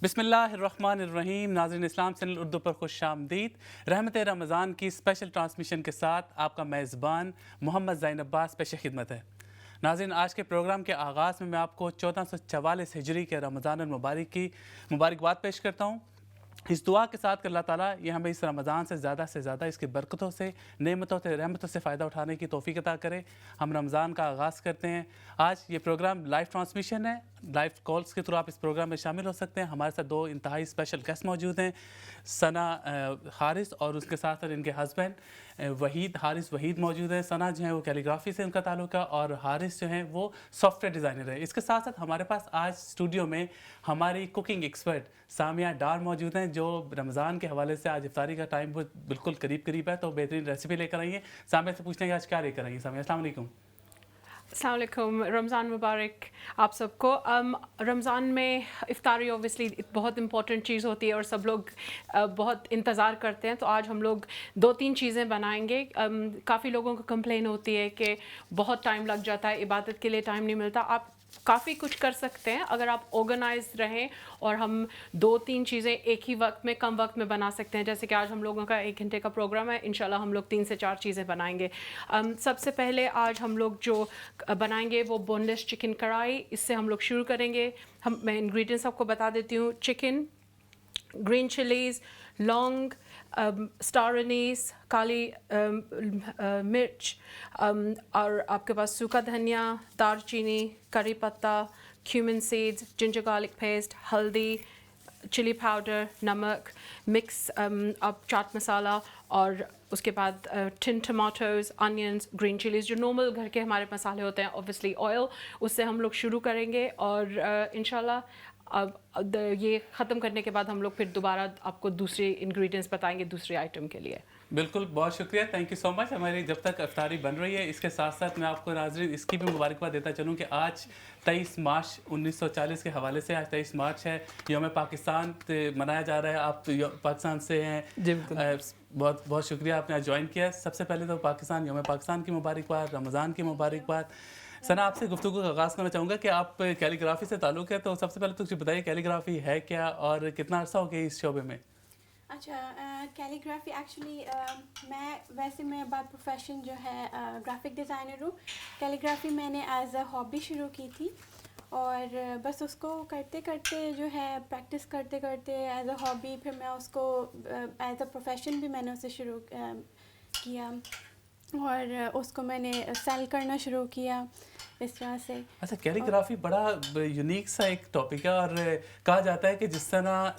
بسم اللہ الرحمن الرحیم. ناظرین اسلام چینل اردو پر خوش آمدید. رحمت رمضان کی اسپیشل ٹرانسمیشن کے ساتھ آپ کا میزبان محمد زین عباس پیش خدمت ہے. ناظرین آج کے پروگرام کے آغاز میں آپ کو 1444 ہجری کے رمضان المبارک کی مبارکباد پیش کرتا ہوں، اس دعا کے ساتھ کہ اللہ تعالیٰ یہ ہمیں اس رمضان سے زیادہ اس کی برکتوں سے، نعمتوں سے، رحمتوں سے فائدہ اٹھانے کی توفیق عطا کرے. ہم رمضان کا آغاز کرتے ہیں. آج یہ پروگرام لائیو ٹرانسمیشن ہے، لائیو کالز کے تھرو آپ اس پروگرام میں شامل ہو سکتے ہیں. ہمارے ساتھ دو انتہائی اسپیشل گیسٹ موجود ہیں، ثنا حارث اور اس کے ساتھ ان کے ہسبینڈ حارث وحید موجود ہیں. ثنا جو ہیں وہ کیلیگرافی سے ان کا تعلق ہے اور حارث جو ہیں وہ سافٹ ویئر ڈیزائنر ہے. اس کے ساتھ ساتھ ہمارے پاس آج اسٹوڈیو میں ہماری کوکنگ ایکسپرٹ سامیہ ڈار موجود ہیں، جو رمضان کے حوالے سے آج افطاری کا ٹائم بالکل قریب ہے، تو بہترین ریسیپی لے کر آئی ہیں. سامیہ سے پوچھتے ہیں کہ آج کیا لے کر آئی ہیں. سامیہ السلام علیکم. السلام علیکم، رمضان مبارک آپ سب کو. رمضان میں افطاری اوبیسلی بہت امپورٹنٹ چیز ہوتی ہے اور سب لوگ بہت انتظار کرتے ہیں، تو آج ہم لوگ 2-3 چیزیں بنائیں گے. کافی لوگوں کو کمپلین ہوتی ہے کہ بہت ٹائم لگ جاتا ہے، عبادت کے لیے ٹائم نہیں ملتا. آپ کافی کچھ کر سکتے ہیں اگر آپ آرگنائز رہیں، اور ہم 2-3 چیزیں ایک ہی وقت میں کم وقت میں بنا سکتے ہیں. جیسے کہ آج ہم لوگوں کا 1 گھنٹے کا پروگرام ہے، انشاءاللہ ہم لوگ 3 سے 4 چیزیں بنائیں گے. سب سے پہلے آج ہم لوگ جو بنائیں گے وہ بون لیس چکن کڑھائی. اس سے ہم لوگ شروع کریں گے. میں انگریڈینٹس آپ کو بتا دیتی ہوں. چکن، گرین چلیز، لونگ، اسٹار انیس، کالی مرچ، اور آپ کے پاس سوکھا دھنیا، دار چینی، کری پتہ، کیومن سیڈز، جنجر گارلک پیسٹ، ہلدی، چلی پاؤڈر، نمک، مکس اب چاٹ مسالہ، اور اس کے بعد ٹن ٹماٹوز، انینس، گرین چلیز، جو نارمل گھر کے ہمارے مسالے ہوتے ہیں. اوبیسلی آئل، اس سے ہم لوگ شروع کریں گے، اور انشاءاللہ یہ ختم کرنے کے بعد ہم لوگ پھر دوبارہ آپ کو دوسرے انگریڈینٹس بتائیں گے دوسرے آئٹم کے لیے. بالکل، بہت شکریہ، تھینک یو سو مچ. ہماری جب تک افطاری بن رہی ہے اس کے ساتھ ساتھ میں آپ کو ناظرین اس کی بھی مبارکباد دیتا چلوں کہ آج 23 مارچ 1940 کے حوالے سے آج 23 مارچ ہے، یوم پاکستان منایا جا رہا ہے. آپ پاکستان سے ہیں. جی بالکل. بہت بہت شکریہ آپ نے آج جوائن کیا. سب سے پہلے تو پاکستان، یوم پاکستان کی مبارکباد، رمضان کی مبارکباد. ثنا، آپ سے گفتگو کا آغاز کرنا چاہوں گا کہ آپ کیلیگرافی سے تعلق ہے، تو سب سے پہلے تو کچھ بتائیے کیلیگرافی ہے کیا اور کتنا عرصہ ہو گیا اس شعبے میں؟ اچھا، کیلیگرافی ایکچولی میں بات پروفیشن جو ہے گرافک ڈیزائنر ہوں. کیلیگرافی میں نے ایز اے ہابی شروع کی تھی، اور بس اس کو کرتے کرتے جو ہے پریکٹس کرتے کرتے ایز اے ہابی، پھر میں اس کو ایز اے پروفیشن بھی میں نے اسے شروع کیا، اور اس کو میں نے سیل کرنا شروع کیا اس طرح سے. اچھا، کیلیگرافی بڑا یونیک سا ایک ٹاپک ہے، اور کہا جاتا ہے کہ جس طرح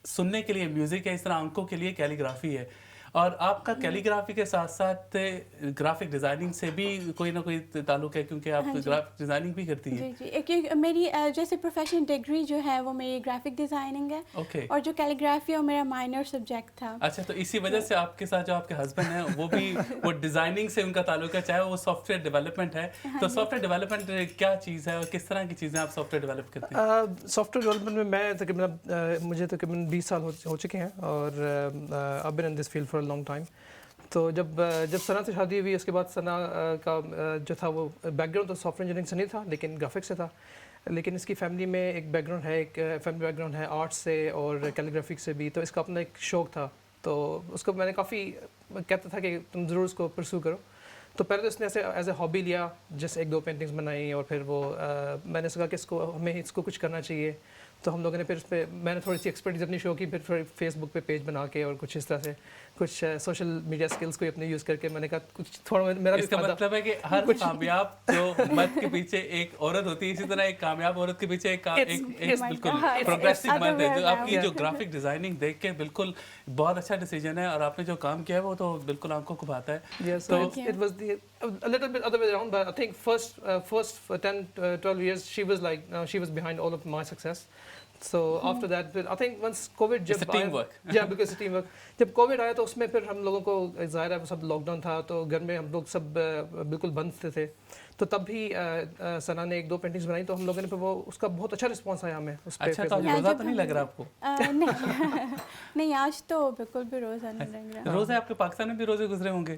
سننے کے لیے میوزک ہے اس طرح آنکھوں کے لیے کیلیگرافی ہے. اور آپ کا کیلیگرافی کے ساتھ ساتھ گرافک ڈیزائننگ سے بھی کوئی نہ کوئی تعلق ہے، کیونکہ آپ گرافک ڈیزائننگ بھی کرتی ہیں. جی جی، میری جیسے پروفیشنل ڈگری جو ہے وہ میری گرافک ڈیزائننگ ہے. اوکے. اور جو کیلیگرافی اور میرا مائنر سبجیکٹ تھا. اچھا، تو اسی وجہ سے آپ کے ساتھ جو آپ کے ہسبینڈ ہیں وہ بھی وہ ڈیزائننگ سے ان کا تعلق ہے، چاہے وہ سافٹ ویئر ڈیولپمنٹ ہے. تو سافٹ ویئر ڈیولپمنٹ کیا چیز ہے اور کس طرح کی چیزیں آپ سافٹ ویئر ڈیولپ کرتے ہیں؟ سافٹ ویئر ڈیولپمنٹ میں مجھے تقریباً 20 سال ہو چکے ہیں، اور I've been in this field for a long time. تو جب ثنا سے شادی ہوئی، اس کے بعد ثنا کا جو تھا وہ بیک گراؤنڈ تو سافٹ ویئر انجینئرنگ سے نہیں تھا، لیکن گرافکس سے تھا. لیکن اس کی فیملی میں ایک بیک گراؤنڈ ہے، ایک فیملی بیک گراؤنڈ ہے آرٹ سے اور کیلیگرافک سے بھی. تو اس کا اپنا ایک شوق تھا، تو اس کو میں نے کافی کہتا تھا کہ تم ضرور اس کو پرسو کرو. تو پہلے تو اس نے ایز اے ہابی لیا، جیسے 1-2 پینٹنگز بنائی، اور پھر وہ میں نے کہا کہ ہمیں اس کو کچھ کرنا چاہیے. تو ہم لوگوں نے پھر اس پہ میں نے تھوڑی سی ایکسپرٹیز اپنی شو کی، پھر فیس بک پہ پیج بنا کے اور کچھ اس طرح سے کچھ سوشل میڈیا اسکلس کو اپنے یوز کر کے میں نے کہا کچھ تھوڑا میرا بھی. اس کا مطلب ہے کہ ہر کامیاب جو مرد کے پیچھے ایک عورت ہوتی ہے، اسی طرح ایک کامیاب عورت کے پیچھے ایک بالکل پروگریسو مرد ہے. جو آپ کی جو گرافک ڈیزائننگ دیکھ کے بالکل بہت اچھا ڈیسیجن ہے، اور آپ نے جو کام کیا ہے وہ تو بالکل آنکھوں کو بھاتا ہے. So it was a little bit other way around, but I think first 10-12 years she was behind all of my success. So after that, I think once COVID جب team work. yeah, because it's team work. جب Covid آیا تو اس میں پھر ہم لوگوں کو ظاہر ہے سب لاک ڈاؤن تھا، تو گھر میں ہم لوگ سب بالکل بند تھے. تو تب بھی ثنا نے 1-2 پینٹنگز بنائی، تو ہم لوگوں نے پھر وہ اس کا بہت اچھا رسپانس آیا ہمیں اس پہ. اچھا، تو روزہ تو نہیں لگ رہا آپ کو؟ نہیں، آج تو بالکل بھی روزہ نہیں لگ رہا. روزے آپ کے پاکستان میں بھی روزے گزرے ہوں گے؟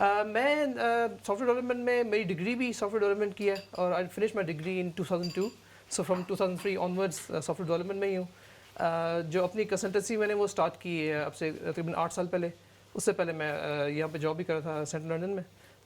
میں سافٹ ویئر ڈیولپمنٹ میں میری ڈگری بھی سافٹ ویئر ڈیولپمنٹ کی ہے اور I finish my degree in 2002. So from 2003 onwards soft where development میں ہی ہوں. جو اپنی کنسلٹنسی میں نے وہ اسٹارٹ کی ہے اب سے تقریباً 8 سال پہلے. اس سے پہلے میں یہاں پہ جاب بھی کر رہا تھا سینٹرل لنڈن میں,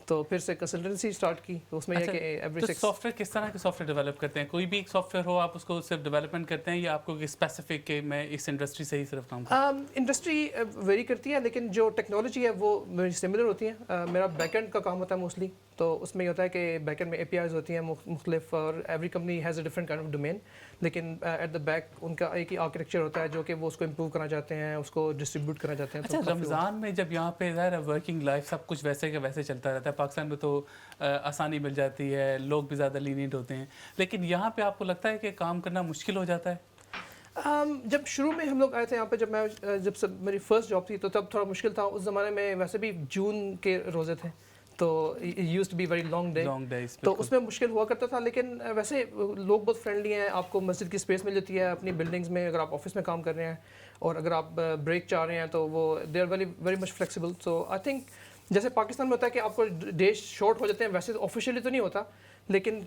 تو پھر سے کنسلٹنسی اسٹارٹ کی. تو اس میں یہ کہ ایوری سافٹ ویئر کس طرح کے سافٹ ویئر ڈیولپ کرتے ہیں؟ کوئی بھی ایک سافٹ ویئر ہو آپ اس کو صرف ڈیولپمنٹ کرتے ہیں یا آپ کو اسپیسیفک کہ میں اس انڈسٹری سے ہی صرف کام کرتا ہوں؟ انڈسٹری ویری کرتی ہے لیکن جو ٹیکنالوجی ہے وہ میری سملر ہوتی ہیں. میرا بیک اینڈ کا کام ہوتا ہے موسٹلی, تو اس میں یہ ہوتا ہے کہ بیک اینڈ میں اے پی آئیز ہوتی ہیں مختلف, اور every company has a different kind of domain, لیکن ایٹ دا بیک ان کا ایک ہی آرکیٹیکچر ہوتا ہے جو کہ وہ اس کو امپروو کرنا چاہتے ہیں, اس کو ڈسٹریبیوٹ کرنا چاہتے ہیں. اچھا, رمضان میں جب یہاں پہ ظاہر ہے ورکنگ لائف سب کچھ ویسے کا ویسے چلتا رہتا ہے, پاکستان میں تو آسانی مل جاتی ہے, لوگ بھی زیادہ لینیٹ ہوتے ہیں, لیکن یہاں پہ آپ کو لگتا ہے کہ کام کرنا مشکل ہو جاتا ہے؟ جب شروع میں ہم لوگ آئے تھے یہاں پہ, جب میری فرسٹ جاب تھی تو تب تھوڑا مشکل تھا. اس زمانے میں ویسے بھی جون کے روزے تھے تو used to be very long day, تو اس میں مشکل ہوا کرتا تھا. لیکن ویسے لوگ بہت فرینڈلی ہیں, آپ کو مسجد کی اسپیس مل جاتی ہے اپنی بلڈنگز میں اگر آپ آفس میں کام کر رہے ہیں, اور اگر آپ بریک چاہ رہے ہیں تو وہ they are very much flexible. So I think جیسے پاکستان میں ہوتا ہے کہ آپ کو ڈیز شارٹ ہو جاتے ہیں, ویسے آفیشیلی تو نہیں ہوتا, لیکن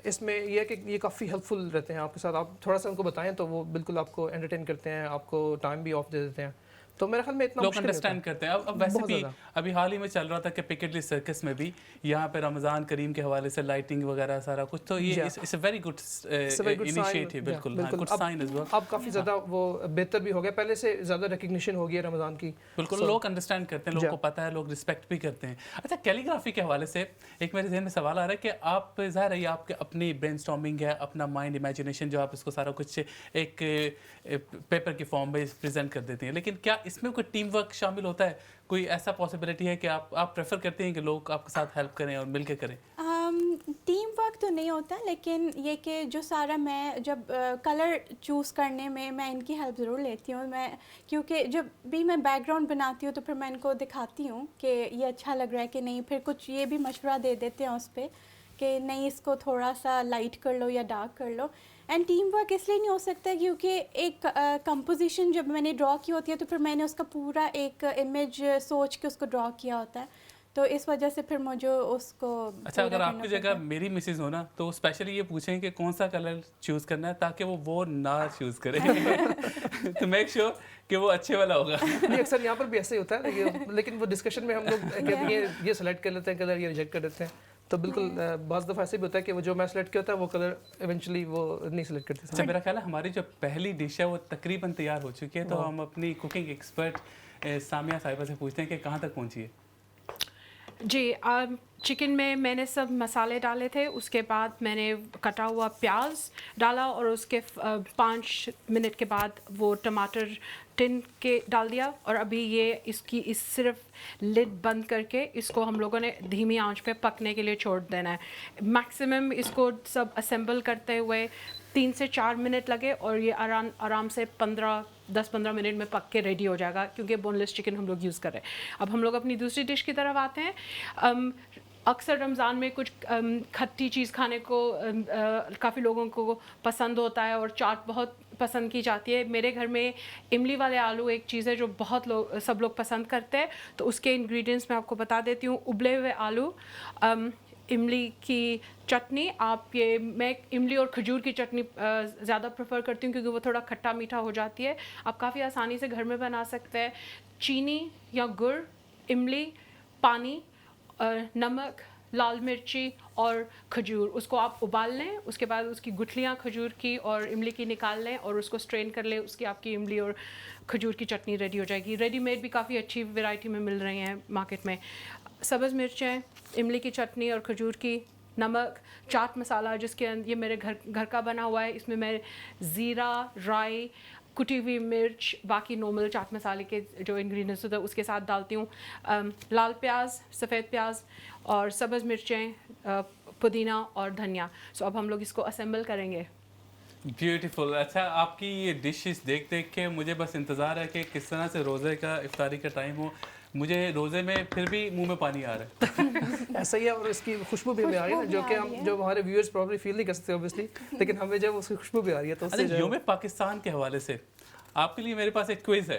اس میں یہ ہے کہ یہ کافی ہیلپ فل رہتے ہیں آپ کے ساتھ. آپ تھوڑا سا ان کو بتائیں تو وہ بالکل آپ کو انٹرٹین کرتے ہیں, آپ کو ٹائم بھی آف دے دیتے ہیں. تو میرے خیال میں اتنا لوگ انڈرسٹینڈ کرتے ہیں. اب ویسے بھی ابھی حال ہی میں چل رہا تھا کہ پکیڈلی سرکس میں بھی یہاں پہ رمضان کریم کے حوالے سے لائٹنگ وغیرہ سارا کچھ, تو یہ it's a very good initiative. بالکل گڈ سائن از. اب کافی زیادہ وہ بہتر بھی ہو گیا, پہلے سے زیادہ ریکگنیشن ہو گیا رمضان کی. بالکل لوگ انڈرسٹینڈ کرتے ہیں, لوگوں کو پتہ ہے, لوگ رسپیکٹ بھی کرتے ہیں. اچھا, کیلیگرافی کے حوالے سے ایک میرے ذہن میں سوال آ رہا ہے کہ آپ ظاہر ہے یہ آپ کے اپنی برین اسٹارمنگ ہے, اپنا مائنڈ امیجنیشن جو آپ اس کو سارا کچھ ایک پیپر کی فارم میں پریزنٹ کر دیتے ہیں, لیکن کیا اس میں کوئی ٹیم ورک شامل ہوتا ہے؟ کوئی ایسا پاسبلٹی ہے کہ آپ پریفر کرتے ہیں کہ لوگ آپ کے ساتھ ہیلپ کریں اور مل کے کریں؟ ٹیم ورک تو نہیں ہوتا, لیکن یہ کہ جو سارا میں جب کلر چوز کرنے میں ان کی ہیلپ ضرور لیتی ہوں میں, کیونکہ جب بھی میں بیک گراؤنڈ بناتی ہوں تو پھر میں ان کو دکھاتی ہوں کہ یہ اچھا لگ رہا ہے کہ نہیں. پھر کچھ یہ بھی مشورہ دے دیتے ہیں اس پہ کہ نہیں اس کو تھوڑا سا لائٹ کر لو یا ڈارک کر لو. اینڈ ٹیم ورک اس لیے نہیں ہو سکتا کیونکہ ایک کمپوزیشن جب میں نے ڈرا کی ہوتی ہے تو پھر میں نے اس کا پورا ایک امیج سوچ کے اس کو ڈرا کیا ہوتا ہے, تو اس وجہ سے پھر مجھے اس کو. اچھا, اگر آپ کی جگہ میری مسز ہونا تو اسپیشلی یہ پوچھیں کہ کون سا کلر چوز کرنا ہے تاکہ وہ نہ چوز کرے تو میک شیور کہ وہ اچھے والا ہوگا. نہیں, اکثر یہاں پر بھی ایسے ہی ہوتا ہے, لیکن وہ ڈسکشن میں ہم لوگ یہ سلیکٹ کر لیتے ہیں کلر, یہ ریجیکٹ کر دیتے ہیں. تو بالکل بعض دفعہ ایسے بھی ہوتا ہے کہ وہ جو میں سلیکٹ کیا ہوتا ہے وہ کلر ایونچولی وہ نہیں سلیکٹ کرتے. اچھا, میرا خیال ہے ہماری جو پہلی ڈش ہے وہ تقریباً تیار ہو چکی ہے, تو ہم اپنی کوکنگ ایکسپرٹ سامیہ صاحبہ سے پوچھتے ہیں کہ کہاں تک پہنچی ہے. جی, چکن میں نے سب مسالے ڈالے تھے, اس کے بعد میں نے کٹا ہوا پیاز ڈالا اور اس کے 5 منٹ کے بعد وہ ٹماٹر ٹن کے ڈال دیا, اور ابھی یہ اس صرف لڈ بند کر کے اس کو ہم لوگوں نے دھیمی آنچ پہ پکنے کے لیے چھوڑ دینا ہے. میکسیمم اس کو سب اسمبل کرتے ہوئے 3 سے 4 منٹ لگے, اور یہ آرام سے 10-15 منٹ میں پک کے ریڈی ہو جائے گا, کیونکہ بون لیس چکن ہم لوگ یوز کر رہے ہیں. اب ہم لوگ اپنی دوسری ڈش کی طرف آتے ہیں. اکثر رمضان میں کچھ کھٹی چیز کھانے کو کافی لوگوں کو پسند ہوتا ہے, اور چاٹ بہت پسند کی جاتی ہے. میرے گھر میں املی والے آلو ایک چیز ہے جو سب لوگ پسند کرتے ہیں, تو اس کے انگریڈینٹس میں آپ کو بتا دیتی ہوں. ابلے ہوئے آلو, املی کی چٹنی, میں املی اور کھجور کی چٹنی زیادہ پریفر کرتی ہوں کیونکہ وہ تھوڑا کھٹا میٹھا ہو جاتی ہے. آپ کافی آسانی سے گھر میں بنا سکتے ہیں. چینی یا گڑ, املی, پانی, نمک, لال مرچی اور کھجور, اس کو آپ ابال لیں. اس کے بعد اس کی گٹھلیاں کھجور کی اور املی کی نکال لیں اور اس کو اسٹرین کر لیں. اس کی آپ کی املی اور کھجور کی چٹنی ریڈی ہو جائے گی. ریڈی میڈ بھی کافی اچھی ورائٹی میں مل رہی ہیں مارکیٹ میں. سبز مرچیں, املی کی چٹنی اور کھجور کی, نمک, چاٹ مسالہ جس کے یہ میرے گھر کا بنا ہوا ہے, اس میں میں زیرہ, رائی, کٹی ہوئی مرچ, باقی نارمل چاٹ مسالے کے جو انگریڈینٹس ہوتے ہیں اس کے ساتھ ڈالتی ہوں. لال پیاز, سفید پیاز اور سبز مرچیں, پودینہ اور دھنیا. سو اب ہم لوگ اس کو اسمبل کریں گے. بیوٹیفل. اچھا, آپ کی یہ ڈشز دیکھ کے مجھے بس انتظار ہے کہ کس طرح سے روزے کا افطاری کا ٹائم ہو. مجھے روزے میں پھر بھی منہ میں پانی آ رہا ہے. ایسا ہی ہے, اور اس کی خوشبو بھی آ رہی ہے جو کہ جو ہمارے ویورز پرابلی فیل نہیں کر سکتے اوبویسلی, لیکن ہمیں جب اس کی خوشبو بھی آ رہی ہے تو یوم پاکستان کے حوالے سے آپ کے لیے میرے پاس ایک کوئز ہے.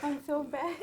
I'm so bad.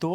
2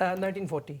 1940।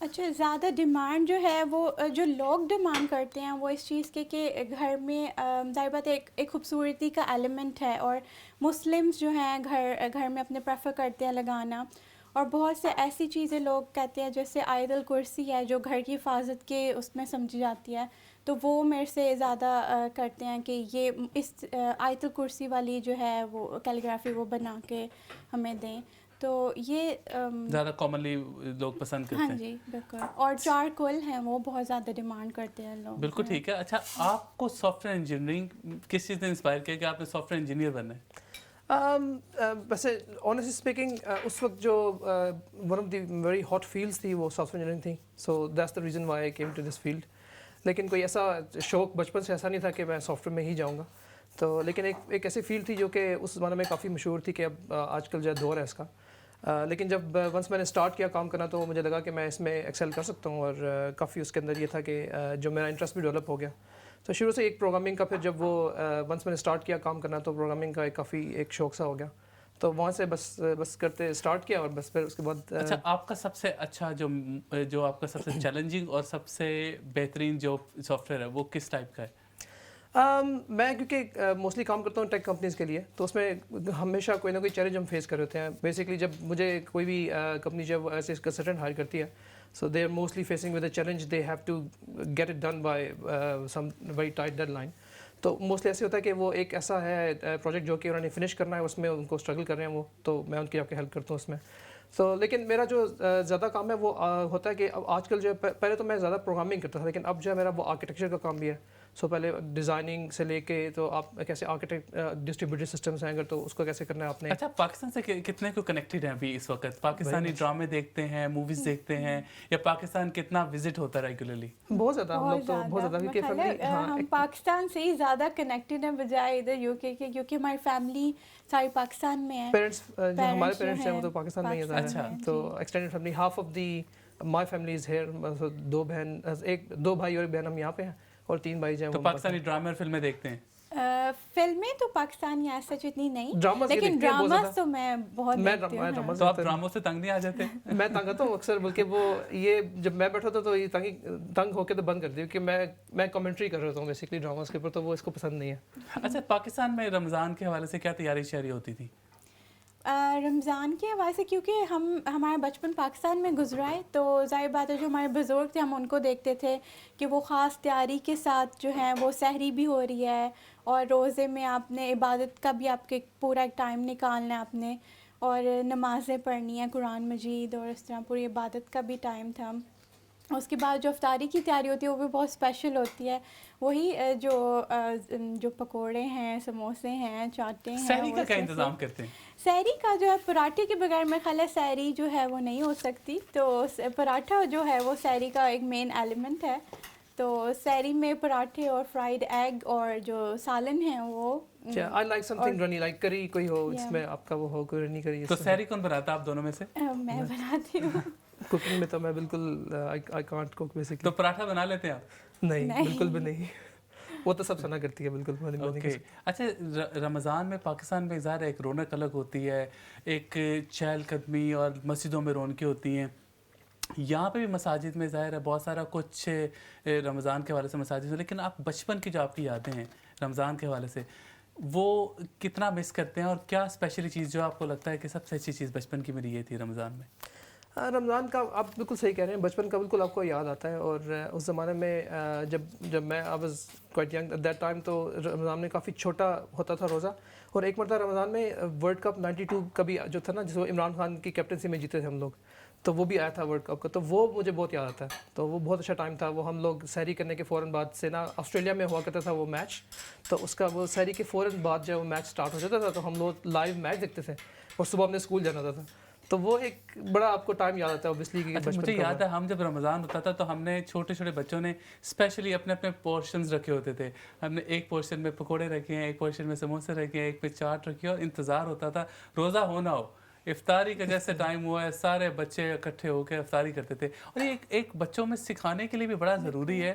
اچھا، زیادہ ڈیمانڈ جو ہے وہ جو لوگ ڈیمانڈ کرتے ہیں وہ اس چیز کے کہ گھر میں ظاہر بات ہے ایک خوبصورتی کا ایلیمنٹ ہے، اور مسلمس جو ہیں گھر میں اپنے پریفر کرتے ہیں لگانا، اور بہت سے ایسی چیزیں لوگ کہتے ہیں جیسے آیت الکرسی ہے جو گھر کی حفاظت کے اس میں سمجھی جاتی ہے، تو وہ میرے سے زیادہ کرتے ہیں کہ یہ اس آیت الکرسی والی جو ہے وہ کیلیگرافی وہ بنا کے ہمیں دیں، تو یہ زیادہ کامنلی لوگ پسند کرتے ہاں ہیں. جی بالکل. اور چارکول ہیں وہ بہت زیادہ ڈیمانڈ کرتے ہیں لوگ. بالکل ٹھیک ہے. اچھا، آپ کو سافٹ ویئر انجینئرنگ کس چیز نے انسپائر کیا کہ آپ نے سافٹ ویئر انجینئر بننا ہے؟ ویسے آنیسٹلی اسپیکنگ اس وقت جو one of the very hot fields تھی وہ سافٹ ویئر انجینئرنگ تھی، so that's the reason why I came to this field. لیکن کوئی ایسا شوق بچپن سے ایسا نہیں تھا کہ میں سافٹ ویئر میں ہی جاؤں گا، تو لیکن ایک ایسی فیلڈ تھی جو کہ اس زمانے میں کافی مشہور تھی کہ اب آج کل جو دور ہے اس کا. لیکن جب ونس میں نے اسٹارٹ کیا کام کرنا تو مجھے لگا کہ میں اس میں ایکسیل کر سکتا ہوں، اور کافی اس کے اندر یہ تھا کہ جو میرا انٹرسٹ بھی ڈیولپ ہو گیا. تو شروع سے ایک پروگرامنگ کا، پھر جب وہ ونس میں نے اسٹارٹ کیا کام کرنا تو پروگرامنگ کا کافی ایک شوق سا ہو گیا، تو وہاں سے بس کرتے اسٹارٹ کیا، اور بس پھر اس کے بعد. اچھا، آپ کا سب سے اچھا جو آپ کا سب سے چیلنجنگ اور سب سے بہترین جو سافٹ ویئر ہے وہ کس ٹائپ کا ہے؟ میں کیونکہ موسٹلی کام کرتا ہوں ٹیک کمپنیز کے لیے، تو اس میں ہمیشہ کوئی نہ کوئی چیلنج ہم فیس کر رہے ہوتے ہیں. بیسکلی جب مجھے کوئی بھی کمپنی جب ایسے کنسلٹنٹ ہائر کرتی ہے، so they are mostly facing with a challenge, they have to get it done by some very tight deadline. تو موسٹلی ایسے ہوتا ہے کہ وہ ایک ایسا ہے پروجیکٹ جو کہ انہوں نے فنش کرنا ہے، اس میں ان کو اسٹرگل کر رہے ہیں وہ، تو میں ان کی آپ کی ہیلپ کرتا ہوں اس میں. سو لیکن میرا جو زیادہ کام ہے وہ ہوتا ہے کہ اب آج کل جو پہلے تو میں زیادہ پروگرامنگ کرتا تھا، لیکن اب جو ہے میرا وہ آرکیٹیکچر کا کام بھی ہے. سو پہلے ڈیزائننگ سے لے کے تو آپ کیسے آرکیٹیکٹ ڈسٹریبیوٹیڈ سسٹمس ہیں اگر تو اس کو کیسے کرنا ہے آپ نے. اچھا، پاکستان سے کتنے کو کنیکٹڈ ہیں ابھی اس وقت؟ پاکستانی ڈرامے دیکھتے ہیں، موویز دیکھتے ہیں، یا پاکستان کتنا وزٹ ہوتا ہے ریگولرلی؟ بہت زیادہ ہم لوگ تو بہت زیادہ، کیونکہ فیملی ہم پاکستان سے ہی زیادہ کنیکٹڈ ہیں بجائے ادھر یو کے کے، کیونکہ ہماری فیملی ساری پاکستان میں ہے. پیرنٹس جو ہمارے پیرنٹس ہیں وہ تو پاکستان میں ہی ہیں. اچھا، تو extended family half of the my family is here. دو بھائی اور ایک بہن ہم یہاں پہ ہیں، اور 3 بھائی جو ہیں تو پاکستانی ڈرامے اور فلمیں دیکھتے ہیں؟ فلمیں تو پاکستانی ایسا اتنی نہیں، ڈراماز لیکن ڈراماز تو میں بہت دیکھتی ہوں. تو آپ ڈراموں سے تنگ نہیں آ جاتے؟ میں تنگ آتا ہوں اکثر، بلکہ وہ یہ جب میں بیٹھا ہوتا تو یہ تنگ ہو کے تو بند کر دی، کیونکہ میں کمنٹری کر رہا ہوں بیسکلی ڈراماز کے اوپر، تو وہ اس کو پسند نہیں ہے. اچھا، پاکستان میں رمضان کے حوالے سے کیا تیاری شیاری ہوتی تھی؟ رمضان کے حوالے سے کیونکہ ہمارا بچپن پاکستان میں گزرا ہے، تو ظاہر بات ہے جو ہمارے بزرگ تھے ہم ان کو دیکھتے تھے کہ وہ خاص تیاری کے ساتھ جو ہے وہ سحری بھی ہو رہی ہے، اور روزے میں آپ نے عبادت کا بھی آپ کے پورا ایک ٹائم نکالنا ہے آپ نے، اور نمازیں پڑھنی ہیں، قرآن مجید، اور اس طرح پوری عبادت کا بھی ٹائم تھا. اس کے بعد جو افطاری کی تیاری ہوتی ہے وہ بھی بہت اسپیشل ہوتی ہے. وہی جو پکوڑے ہیں، سموسے ہیں، چاٹیں ہیں. سحری کا کیا انتظام کرتے ہیں؟ سحری کا جو ہے پراٹھے کے بغیر میں خیال ہے سحری جو ہے وہ نہیں ہو سکتی، تو پراٹھا جو ہے وہ سحری کا ایک مین ایلیمنٹ ہے. تو سحری میں پراٹھے اور فرائیڈ ایگ اور جو سالن ہیں وہ. I like something runny, like کری کوئی ہو جس میں آپ کا وہ ہو، کوئی رنی کری. تو سحری کون بناتا ہے آپ دونوں میں سے؟ میں بناتی ہوں. کوکنگ میں تو میں بالکل I can't cook basically. تو پراٹھا بنا لیتے ہیں آپ؟ نہیں، بالکل بھی نہیں. وہ تو سب سنا کرتی ہے بالکل. اچھا، رمضان میں پاکستان میں ظاہر ایک رونق الگ ہوتی ہے، ایک چہل قدمی اور مسجدوں میں رونقیں ہوتی ہیں. یہاں پہ بھی مساجد میں ظاہر ہے بہت سارا کچھ رمضان کے حوالے سے مساجد، لیکن آپ بچپن کی جو آپ کی یادیں ہیں رمضان کے حوالے سے وہ کتنا مس کرتے ہیں، اور کیا اسپیشلی چیز جو آپ کو لگتا ہے کہ سب سے اچھی چیز بچپن کی میری یہ تھی رمضان میں؟ رمضان کا آپ بالکل صحیح کہہ رہے ہیں، بچپن کا بالکل آپ کو یاد آتا ہے. اور اس زمانے میں جب میں I was quite young at that time, تو رمضان میں کافی چھوٹا ہوتا تھا روزہ. اور ایک مرتبہ رمضان میں ورلڈ کپ 92 کا بھی جو تھا نا، جس کو عمران خان کی کیپٹنسی میں جیتے تھے ہم لوگ، تو وہ بھی آیا تھا ورلڈ کپ کا. تو وہ مجھے بہت یاد آتا ہے. تو وہ بہت اچھا ٹائم تھا. وہ ہم لوگ سحری کرنے کے فوراً بعد سے نا، آسٹریلیا میں ہوا کرتا تھا وہ میچ، تو اس کا وہ سحری کے فوراً بعد جب وہ میچ اسٹارٹ ہو جاتا تھا تو ہم لوگ لائیو میچ دیکھتے تھے، اور صبح اپنے اسکول جانا ہوتا تھا. تو وہ ایک بڑا آپ کو ٹائم یاد آتا ہے اوبیسلی. مجھے یاد ہے ہم جب رمضان ہوتا تھا تو ہم نے چھوٹے چھوٹے بچوں نے اسپیشلی اپنے اپنے پورشنز رکھے ہوتے تھے. ہم نے ایک پورشن میں پکوڑے رکھے ہیں، ایک پورشن میں سموسے رکھے ہیں، ایک پہ چاٹ رکھی ہے، اور انتظار ہوتا تھا روزہ ہونا ہو، افطاری کا جیسے ٹائم ہوا ہے سارے بچے اکٹھے ہو کے افطاری کرتے تھے. اور یہ ایک بچوں میں سکھانے کے لیے بھی بڑا ضروری ہے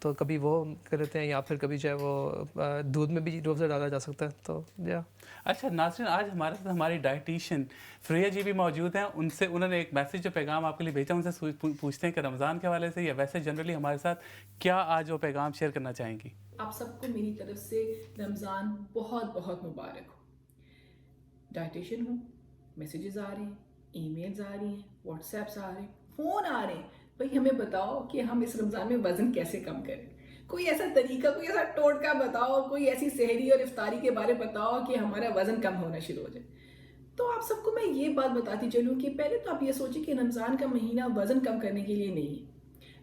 تو کبھی وہ کر لیتے ہیں یا پھر کبھی جو ہے وہ دودھ میں بھی روح افزا ڈالا جا سکتا ہے. تو یا اچھا ناظرین، آج ہمارے ساتھ ہماری ڈائٹیشین فریہ جی بھی موجود ہیں. انہوں نے ایک میسیج جو پیغام آپ کے لیے بھیجا، ان سے پوچھتے ہیں کہ رمضان کے حوالے سے یا ویسے جنرلی ہمارے ساتھ کیا آج وہ پیغام شیئر کرنا چاہیں گی. آپ سب کو میری طرف سے رمضان بہت بہت مبارک ہو. ڈائٹیشین ہوں، میسیجز آ رہے ہیں، ای میلز آ رہی ہیں، واٹس ایپس آ رہے ہیں، فون آ رہے ہیں. بھائی ہمیں بتاؤ کہ ہم اس رمضان میں وزن کیسے کم کریں. کوئی ایسا طریقہ، کوئی ایسا ٹوٹکا بتاؤ، کوئی ایسی سحری اور افطاری کے بارے بتاؤ کہ ہمارا وزن کم ہونا شروع ہو جائے. تو آپ سب کو میں یہ بات بتاتی چلوں کہ پہلے تو آپ یہ سوچیں کہ رمضان کا مہینہ وزن کم کرنے کے لیے نہیں ہے.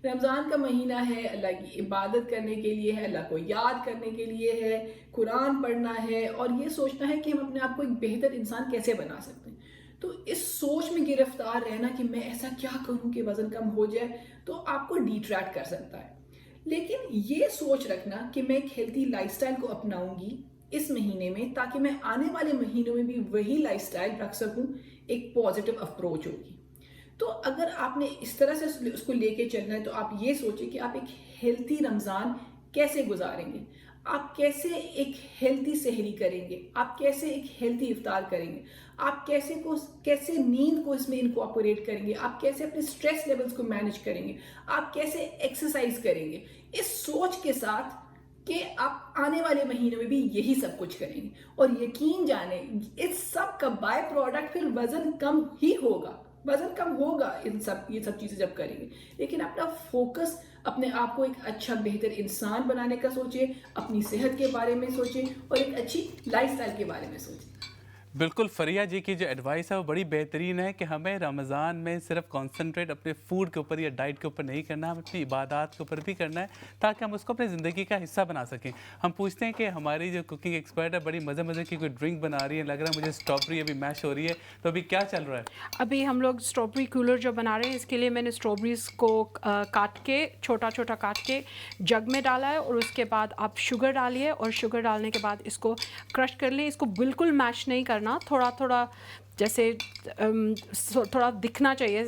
رمضان کا مہینہ ہے اللہ کی عبادت کرنے کے لیے ہے، اللہ کو یاد کرنے کے لیے ہے، قرآن پڑھنا ہے اور یہ سوچنا ہے کہ ہم اپنے آپ کو ایک بہتر انسان کیسے بنا سکتے ہیں. تو اس سوچ میں گرفتار رہنا کہ میں ایسا کیا کروں کہ وزن کم ہو جائے تو آپ کو ڈیٹریکٹ کر سکتا ہے. لیکن یہ سوچ رکھنا کہ میں ایک ہیلتھی لائف سٹائل کو اپناؤں گی اس مہینے میں تاکہ میں آنے والے مہینوں میں بھی وہی لائف سٹائل رکھ سکوں، ایک پازیٹیو اپروچ ہوگی. تو اگر آپ نے اس طرح سے اس کو لے کے چلنا ہے تو آپ یہ سوچیں کہ آپ ایک ہیلتھی رمضان کیسے گزاریں گے، آپ کیسے ایک ہیلتھی سحری کریں گے، آپ کیسے ایک ہیلتھی افطار کریں گے، آپ کیسے نیند کو اس میں انکارپوریٹ کریں گے، آپ کیسے اپنے اسٹریس لیولز کو مینیج کریں گے، آپ کیسے ایکسرسائز کریں گے. اس سوچ کے ساتھ کہ آپ آنے والے مہینوں میں بھی یہی سب کچھ کریں گے اور یقین جانیں اس سب کا بائی پروڈکٹ پھر وزن کم ہی ہوگا. وزن کم ہوگا یہ سب چیزیں جب کریں گے. لیکن اپنا فوکس اپنے آپ کو ایک اچھا بہتر انسان بنانے کا سوچیں، اپنی صحت کے بارے میں سوچیں اور ایک اچھی لائف سٹائل کے بارے میں سوچیں. بالکل فریہ جی کی جو ایڈوائس ہے وہ بڑی بہترین ہے کہ ہمیں رمضان میں صرف کانسنٹریٹ اپنے فوڈ کے اوپر یا ڈائٹ کے اوپر نہیں کرنا، ہم اپنی عبادات کے اوپر بھی کرنا ہے تاکہ ہم اس کو اپنی زندگی کا حصہ بنا سکیں. ہم پوچھتے ہیں کہ ہماری جو کوکنگ ایکسپرٹ ہے بڑی مزے کی کوئی ڈرنک بنا رہی ہے، لگ رہا ہے مجھے اسٹرابری ابھی میش ہو رہی ہے، تو ابھی کیا چل رہا ہے؟ ابھی ہم لوگ اسٹرابری کولر جو بنا رہے ہیں، اس کے لیے میں نے اسٹرابریز کو کاٹ کے چھوٹا کاٹ کے جگ میں ڈالا ہے اور اس کے بعد آپ شوگر ڈالیے اور شوگر ڈالنے کے بعد اس کو کرش کر لیں. اس کو بالکل میش نہیں کرنا، تھوڑا جیسے تھوڑا دکھنا چاہیے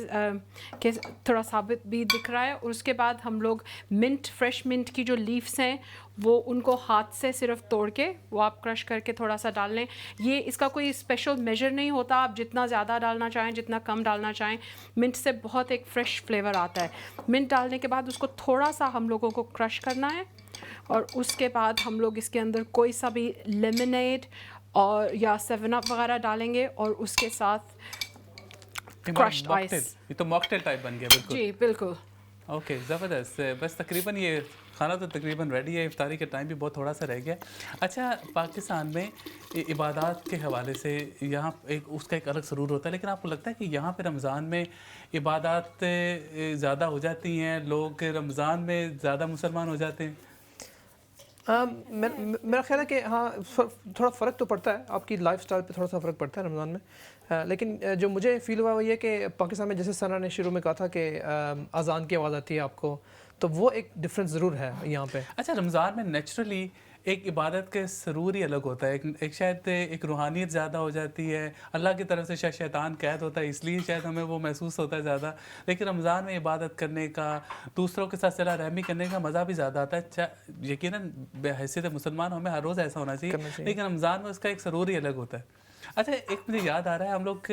کہ تھوڑا ثابت بھی دکھ رہا ہے. اور اس کے بعد ہم لوگ فریش منٹ کی جو لیفس ہیں وہ ان کو ہاتھ سے صرف توڑ کے وہ آپ کرش کر کے تھوڑا سا ڈال لیں. یہ اس کا کوئی اسپیشل میجر نہیں ہوتا، آپ جتنا زیادہ ڈالنا چاہیں جتنا کم ڈالنا چاہیں. منٹ سے بہت ایک فریش فلیور آتا ہے. منٹ ڈالنے کے بعد اس کو تھوڑا سا ہم لوگوں کو کرش کرنا ہے اور اس کے بعد ہم لوگ اس کے اندر کوئی سا بھی لیمنیڈ اور یا 7 اپ وغیرہ ڈالیں گے اور اس کے ساتھ کرشڈ آئس. یہ تو ماکٹیل ٹائپ بن گیا. بالکل جی بالکل. اوکے زبردست. بس تقریباً یہ کھانا تو تقریباً ریڈی ہے، افطاری کا ٹائم بھی بہت تھوڑا سا رہ گیا. اچھا پاکستان میں عبادات کے حوالے سے یہاں اس کا ایک الگ سرور ہوتا ہے، لیکن آپ کو لگتا ہے کہ یہاں پہ رمضان میں عبادات زیادہ ہو جاتی ہیں، لوگ رمضان میں زیادہ مسلمان ہو جاتے ہیں؟ میرا خیال ہے کہ ہاں تھوڑا فرق تو پڑتا ہے، آپ کی لائف سٹائل پہ تھوڑا سا فرق پڑتا ہے رمضان میں. لیکن جو مجھے فیل ہوا وہ یہ کہ پاکستان میں جیسے ثنا نے شروع میں کہا تھا کہ اذان کی آواز آتی ہے آپ کو، تو وہ ایک ڈفرینس ضرور ہے یہاں پہ. اچھا رمضان میں نیچرلی ایک عبادت کے سرور ہی الگ ہوتا ہے، ایک شاید ایک روحانیت زیادہ ہو جاتی ہے، اللہ کی طرف سے شاید شیطان قید ہوتا ہے، اس لیے شاید ہمیں وہ محسوس ہوتا ہے زیادہ. لیکن رمضان میں عبادت کرنے کا، دوسروں کے ساتھ صلہ رحمی کرنے کا مزہ بھی زیادہ آتا ہے. یقیناً بحیثیت مسلمان ہمیں ہر روز ایسا ہونا چاہیے، لیکن رمضان میں اس کا ایک سرور ہی الگ ہوتا ہے. اچھا ایک مجھے یاد آ رہا ہے، ہم لوگ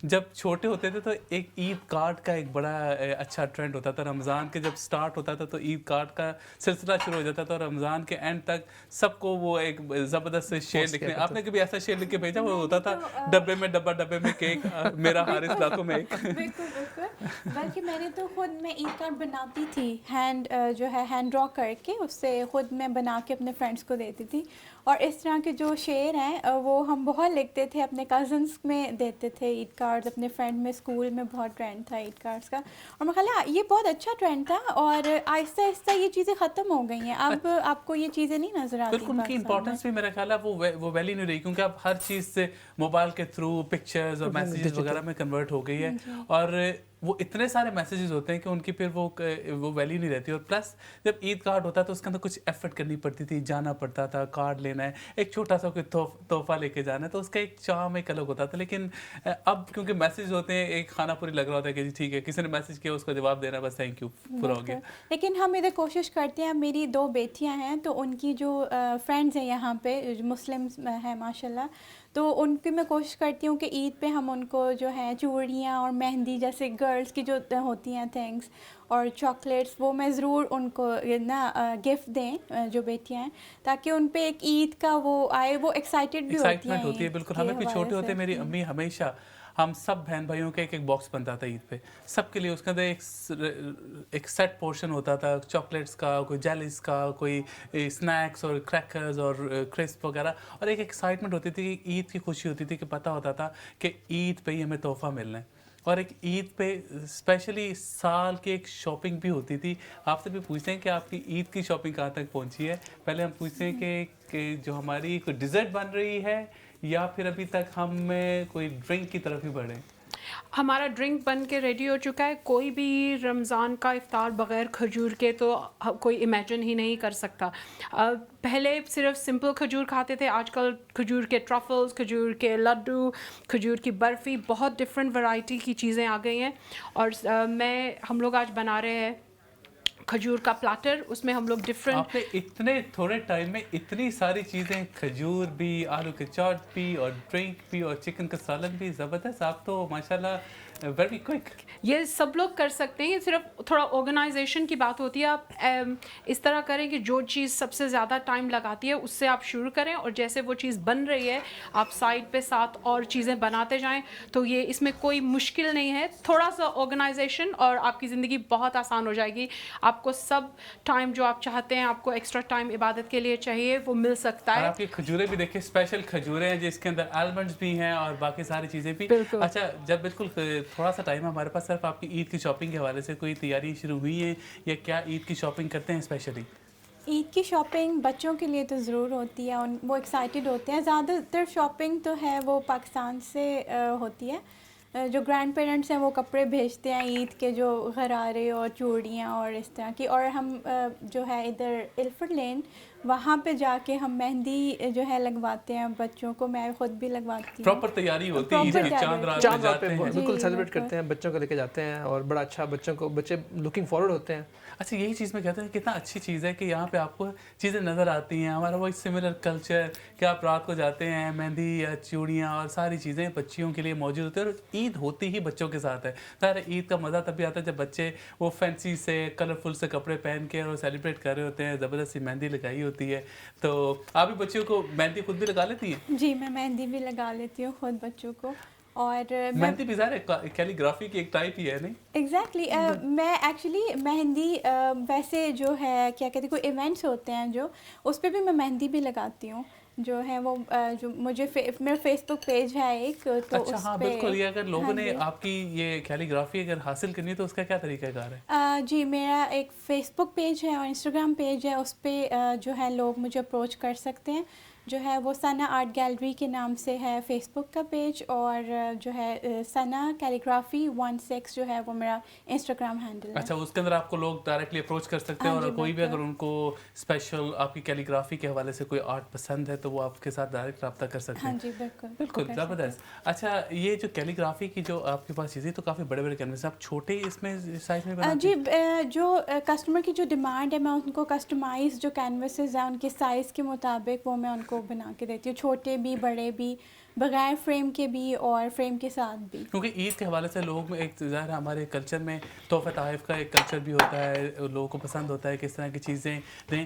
جب چھوٹے ہوتے تھے تو ایک عید کارڈ کا ایک بڑا اچھا ٹرینڈ ہوتا تھا. رمضان کے جب سٹارٹ ہوتا تھا تو عید کارڈ کا سلسلہ شروع ہو جاتا تھا اور رمضان کے اینڈ تک سب کو وہ ایک زبردست شعر لکھنے. آپ نے کبھی ایسا شعر لکھ کے بھیجا؟ وہ ہوتا تھا ڈبے میں ڈبے میں کیک، میرا حارث لاکھوں میں ایک. بالکل بلکہ میں نے تو خود میں عید کارڈ بناتی تھی، ہینڈ ڈرا کر کے اس سے خود میں بنا کے اپنے فرینڈس کو دیتی تھی. اور اس طرح کے جو شعر ہیں وہ ہم بہت لکھتے تھے، اپنے کزنس میں دیتے تھے عید کارڈز. اپنے فرینڈ میں اسکول میں بہت ٹرینڈ تھا عید کارڈز کا، اور میں خیال ہے یہ بہت اچھا ٹرینڈ تھا. اور آہستہ آہستہ یہ چیزیں ختم ہو گئی ہیں، اب آپ کو یہ چیزیں نہیں نظر آتی. بالکل ان کی امپورٹنس بھی میرا خیال ہے وہ ویلی نہیں رہی، کیونکہ اب ہر چیز سے موبائل کے تھرو پکچرز اور میسیجز وغیرہ میں کنورٹ ہو گئی ہے. اور وہ اتنے سارے میسیجز ہوتے ہیں کہ ان کی پھر وہ ویلیو نہیں رہتی. اور پلس جب عید کارڈ ہوتا ہے تو اس کے اندر کچھ ایفرٹ کرنی پڑتی تھی, جانا پڑتا تھا, کارڈ لینا ہے, ایک چھوٹا سا کوئی تحفہ لے کے جانا ہے, تو اس کا ایک چارم ایک الگ ہوتا تھا. لیکن اب کیونکہ میسیج ہوتے ہیں, ایک کھانا پوری لگ رہا ہوتا ہے کہ جی ٹھیک ہے, کسی نے میسیج کیا اس کا جواب دینا, بس تھینک یو, پورا ہو گیا. لیکن ہم ادھر کوشش کرتے ہیں, میری 2 بیٹیاں ہیں تو ان کی جو فرینڈز ہیں یہاں پہ مسلم ہیں ماشاء اللہ, تو ان کی میں کوشش کرتی ہوں کہ عید پہ ہم ان کو جو ہے چوڑیاں اور مہندی جیسے گرلس کی جو ہوتی ہیں تھنگس اور چاکلیٹس, وہ میں ضرور ان کو نا گفٹ دیں جو بیٹیاں ہیں, تاکہ ان پہ ایک عید کا وہ آئے, وہ ایکسائٹیڈ بھی ہوتی ہے. بالکل, ہمیں بھی چھوٹے ہوتے میری امی ہمیشہ ہم سب بہن بھائیوں کا ایک باکس بنتا تھا عید پہ سب کے لیے, اس کے اندر ایک سیٹ پورشن ہوتا تھا چاکلیٹس کا, کوئی جیلیز کا, کوئی اسنیکس اور کریکرز اور کرسپ وغیرہ, اور ایک ایکسائٹمنٹ ہوتی تھی کہ عید کی خوشی ہوتی تھی کہ پتہ ہوتا تھا کہ عید پہ ہی ہمیں تحفہ ملنا ہے. اور ایک عید پہ اسپیشلی سال کی ایک شاپنگ بھی ہوتی تھی. آپ سے بھی پوچھتے ہیں کہ آپ کی عید کی شاپنگ کہاں تک پہنچی ہے. پہلے ہم پوچھتے ہیں کہ جو ہماری کوئی ڈیزرٹ بن رہی ہے یا پھر ابھی تک ہم کوئی ڈرنک کی طرف ہی بڑھیں. ہمارا ڈرنک بن کے ریڈی ہو چکا ہے. کوئی بھی رمضان کا افطار بغیر کھجور کے تو کوئی امیجن ہی نہیں کر سکتا. پہلے صرف سمپل کھجور کھاتے تھے, آج کل کھجور کے ٹرفلز, کھجور کے لڈو, کھجور کی برفی, بہت ڈفرینٹ ورائٹی کی چیزیں آ گئی ہیں. اور ہم لوگ آج بنا رہے ہیں کھجور کا پلاٹر, اس میں ہم لوگ ڈفرینٹ. آپ نے اتنے تھوڑے ٹائم میں اتنی ساری چیزیں, کھجور بھی, آلو کے چاٹ بھی, اور ڈرنک بھی, اور چکن کا سالن بھی, زبردست. آپ تو ماشاءاللہ ویری کوئک. یہ سب لوگ کر سکتے ہیں, یہ صرف تھوڑا آرگنائزیشن کی بات ہوتی ہے. آپ اس طرح کریں کہ جو چیز سب سے زیادہ ٹائم لگاتی ہے اس سے آپ شروع کریں, اور جیسے وہ چیز بن رہی ہے آپ سائڈ پہ ساتھ اور چیزیں بناتے جائیں. تو یہ اس میں کوئی مشکل نہیں ہے, تھوڑا سا آرگنائزیشن اور آپ کی زندگی بہت آسان ہو جائے گی. آپ کو سب ٹائم جو آپ چاہتے ہیں, آپ کو ایکسٹرا ٹائم عبادت کے لیے چاہیے, وہ مل سکتا ہے. آپ کی کھجوریں بھی دیکھیں, اسپیشل کھجوریں ہیں جس کے اندر آلمنڈز بھی ہیں اور باقی ساری چیزیں بھی. اچھا, جب بالکل تھوڑا سا ٹائم ہے ہمارے پاس, صرف آپ کی عید کی شاپنگ کے حوالے سے کوئی تیاری شروع ہوئی ہیں یا کیا عید کی شاپنگ کرتے ہیں اسپیشلی؟ عید کی شاپنگ بچوں کے لیے تو ضرور ہوتی ہے, وہ ایکسائٹیڈ ہوتے ہیں. زیادہ تر شاپنگ تو ہے وہ پاکستان سے ہوتی ہے. جو گرینڈ پیرنٹس ہیں وہ کپڑے بھیجتے ہیں عید کے, جو غرارے اور چوڑیاں اور اس طرح کی. اور ہم جو ہے ادھر الفرڈ لین, وہاں پہ جا کے ہم مہندی جو ہے لگواتے ہیں بچوں کو. میں خود بھی لگواتی ہوں. پراپر تیاری ہوتی ہے عید کی, چاند رات پہ بالکل سیلیبریٹ کرتے ہیں, بچوں کو لے کے جاتے ہیں, اور بڑا اچھا بچے لکنگ فارورڈ ہوتے ہیں. اچھا, یہی چیز میں کہتا ہوں کتنا اچھی چیز ہے کہ یہاں پہ آپ کو چیزیں نظر آتی ہیں. ہمارا وہی سملر کلچر کہ آپ رات کو جاتے ہیں, مہندی یا چوڑیاں اور ساری چیزیں بچیوں کے لیے موجود ہوتی ہیں. اور عید ہوتی ہی بچوں کے ساتھ ہے. ظاہر ہے عید کا مزہ تب بھی آتا ہے جب بچے وہ فینسی سے کلرفل سے کپڑے پہن کے اور سیلیبریٹ کر رہے ہوتے ہیں, زبردست سی مہندی لگائی ہوتی ہے. تو آپ بھی بچیوں کو مہندی خود بھی لگا لیتی ہیں؟ جی, میں مہندی بھی لگا لیتی ہوں خود بچوں کو. اور مہندی بھی ظاہر ہے کیلی گرافی کی ایک ٹائپ ہی ہے, نہیں؟ ایگزیکٹلی. میں ایکچولی مہندی ویسے جو ہے کیا کہتے ہیں, کوئی ایونٹس ہوتے ہیں جو, اس پہ بھی میں مہندی بھی لگاتی ہوں. جو ہے وہ جو مجھے میرا فیس بک پیج ہے ایک, تو اچھا ہاں بالکل. یہ اگر لوگوں نے آپ کی یہ کیلی گرافی اگر حاصل کرنی ہے تو اس کا کیا طریقہ کار ہے؟ جی, میرا ایک فیس بک پیج ہے اور انسٹاگرام پیج ہے, اس پہ جو ہے لوگ مجھے اپروچ کر سکتے ہیں. جو ہے وہ ثنا آرٹ گیلری کے نام سے ہے فیس بک کا پیج, اور جو ہے ثنا کیلیگرافی 16 جو ہے وہ میرا انسٹاگرام ہینڈل ہے. اچھا, اس کے اندر آپ کو لوگ ڈائریکٹلی اپروچ کر سکتے ہیں, اور کوئی بھی اگر ان کو اسپیشل آپ کی کیلیگرافی کے حوالے سے کوئی آرٹ پسند ہے تو وہ آپ کے ساتھ ڈائریکٹ رابطہ کر سکتے ہیں. ہاں جی, بالکل بالکل زبردست. اچھا, یہ جو کیلیگرافی کی جو آپ کے پاس چیزیں تو کافی بڑے بڑے کینوس ہیں, آپ چھوٹے اس میں سائز میں بناتے ہیں؟ جی, جو کسٹمر کی جو ڈیمانڈ ہے میں ان کو کسٹمائز جو کینوسز ہیں ان کے سائز کے مطابق وہ میں ان کو بنا کے دیتی ہوں, چھوٹے بھی بڑے بھی, بغیر فریم کے بھی اور فریم کے ساتھ بھی. کیونکہ عید کے حوالے سے لوگوں میں ایک ظاہر ہمارے کلچر میں تحفہ تحائف کا ایک کلچر بھی ہوتا ہے, لوگوں کو پسند ہوتا ہے کس طرح کی چیزیں دیں.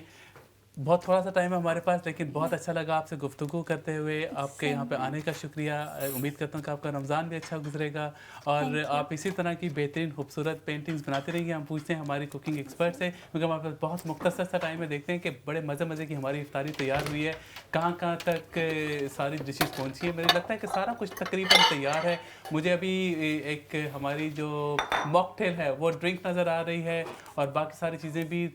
بہت تھوڑا سا ٹائم ہے ہمارے پاس, لیکن بہت اچھا لگا آپ سے گفتگو کرتے ہوئے. آپ کے یہاں پہ آنے کا شکریہ. امید کرتا ہوں کہ آپ کا رمضان بھی اچھا گزرے گا, اور آپ اسی طرح کی بہترین خوبصورت پینٹنگز بناتے رہیں گے. ہم پوچھتے ہیں ہماری کوکنگ ایکسپرٹ سے, کیونکہ ہمارے پاس بہت مختصر سا ٹائم ہے. دیکھتے ہیں کہ بڑے مزے کی ہماری افطاری تیار ہوئی ہے, کہاں تک ساری ڈشز پہنچی ہے. مجھے لگتا ہے کہ سارا کچھ تقریباً تیار ہے. مجھے ابھی ایک ہماری جو موکٹیل ہے وہ ڈرنک نظر آ رہی ہے, اور باقی ساری چیزیں بھی